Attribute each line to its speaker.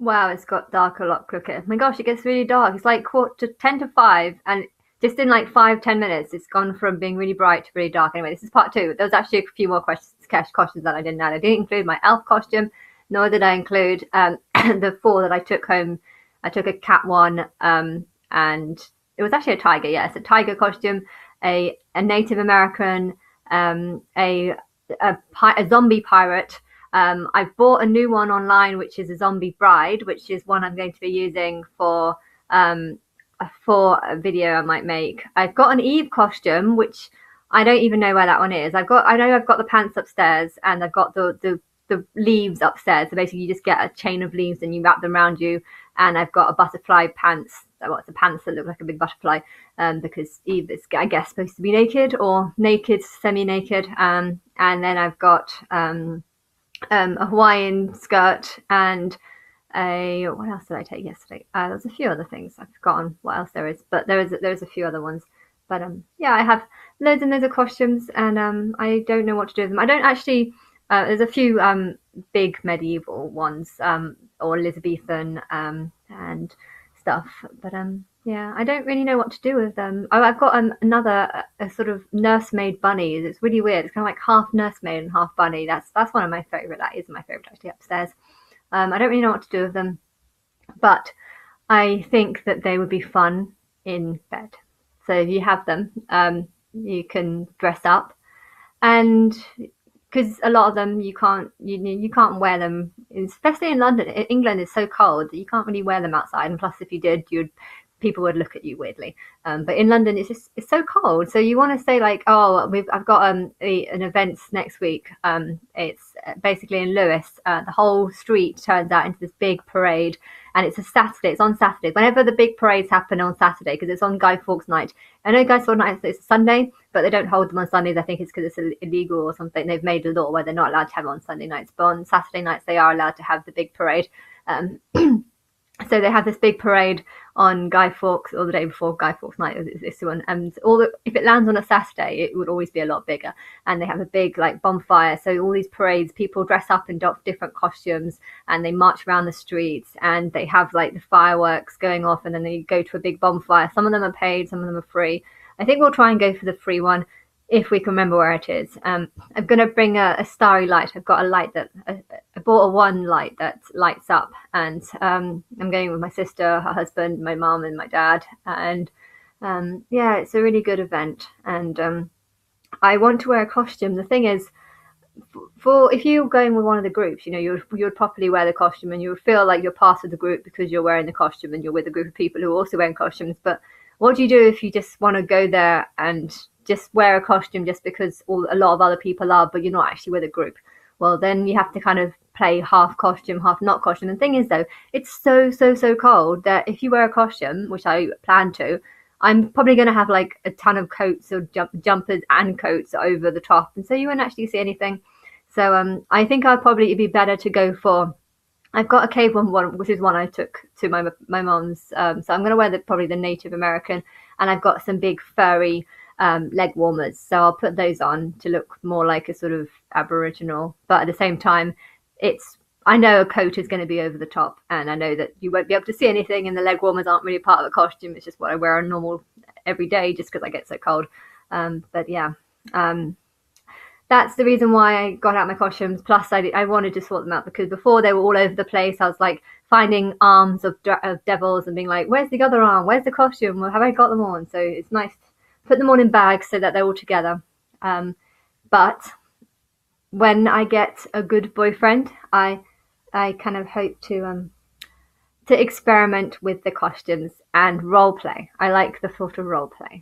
Speaker 1: Wow, it's got dark a lot quicker. My gosh, it gets really dark. It's like quarter to 10 to 5, and just in like 5, 10 minutes, it's gone from being really bright to really dark. Anyway, this is part two. There was actually a few more questions, cash costumes that I didn't add. I didn't include my elf costume, nor did I include the four that I took home. I took a cat one, and it was actually a tiger. Yes, a tiger costume, a Native American, a zombie pirate. I've bought a new one online, which is a zombie bride, which is one I'm going to be using um, for a video I might make. I've got an Eve costume, which I don't even know where that one is. I know I've got the pants upstairs, and I've got the leaves upstairs. So basically, you just get a chain of leaves and you wrap them around you. And I've got a butterfly pants. What's the pants that look like a big butterfly? Because Eve is, I guess, supposed to be naked or naked, semi-naked. And then I've got a Hawaiian skirt and a what else did I take yesterday? There's a few other things I've forgotten what else there is, but there's a few other ones. But yeah, I have loads and loads of costumes, and I don't know what to do with them. I don't actually. There's a few big medieval ones, or Elizabethan and stuff, but yeah, I don't really know what to do with them. Oh, I've got another a sort of nursemaid bunny. It's really weird. It's kind of like half nursemaid and half bunny. That's one of my favorite. That is my favorite actually upstairs. I don't really know what to do with them, but I think that they would be fun in bed. So if you have them, you can dress up, and because a lot of them you can't wear them, especially in London. England is so cold that you can't really wear them outside, and plus if you did, you'd people would look at you weirdly. But in London, it's so cold. So you want to say like, oh, I've got an event next week. It's basically in Lewes. The whole street turns out into this big parade, and it's a Saturday. It's on Saturday. Whenever the big parades happen on Saturday, because it's on Guy Fawkes night. I know Guy Fawkes night is a Sunday, but they don't hold them on Sundays. I think it's because it's illegal or something. They've made a law where they're not allowed to have it on Sunday nights, but on Saturday nights they are allowed to have the big parade. Um, so they have this big parade on Guy Fawkes, or the day before Guy Fawkes night is this one, and if it lands on a Saturday, it would always be a lot bigger. And they have a big like bonfire, so all these parades, people dress up in different costumes, and they march around the streets, and they have like the fireworks going off, and then they go to a big bonfire. Some of them are paid, some of them are free. I think we'll try and go for the free one if we can remember where it is. I'm going to bring a starry light. I've got a light that I bought a one light that lights up, and I'm going with my sister, her husband, my mom, and my dad. And yeah, it's a really good event. And I want to wear a costume. The thing is, for if you're going with one of the groups, you would properly wear the costume, and you would feel like you're part of the group because you're wearing the costume and you're with a group of people who are also wearing costumes. But what do you do if you just want to go there and just wear a costume just because a lot of other people are, but you're not actually with a group? Well, then you have to kind of play half costume, half not costume. And the thing is, though, it's so cold that if you wear a costume, which I plan to, I'm probably going to have like a ton of coats or jumpers and coats over the top, and so you won't actually see anything. So I think it'd be better to go for. I've got a cave one, which is one I took to my mom's. So I'm going to wear probably the Native American, and I've got some big furry leg warmers. So I'll put those on to look more like a sort of Aboriginal, but at the same time, I know a coat is going to be over the top, and I know that you won't be able to see anything, and the leg warmers aren't really part of the costume. It's just what I wear on normal every day, just because I get so cold. But yeah. That's the reason why I got out my costumes. Plus, I wanted to sort them out because before they were all over the place. I was like finding arms of devils and being like, "Where's the other arm? Where's the costume? Well, have I got them all?" And so it's nice to put them all in bags so that they're all together. But when I get a good boyfriend, I kind of hope to experiment with the costumes and role play. I like the thought of role play.